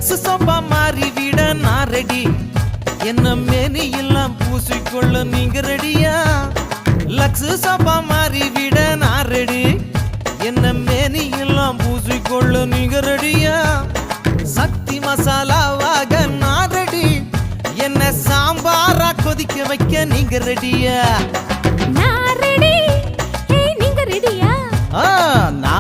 Lux sofa மாறி விட நான் ரெடி. என்ன மேனி எல்லாம் பூசிக்கொள்ள நீங்க ரெடியா? லக்ஸ் சோபா மாறி விட நான் ரெடி. என்ன மேனி எல்லாம் பூசிக்கொள்ள நீங்க ரெடியா? சக்தி மசாலாவாக நான் ரெடி. என்ன சாம்பாரா கொதிக்க வைக்க நீங்க ரெடியா? நான் ரெடி. நீங்க ரெடியா? நான்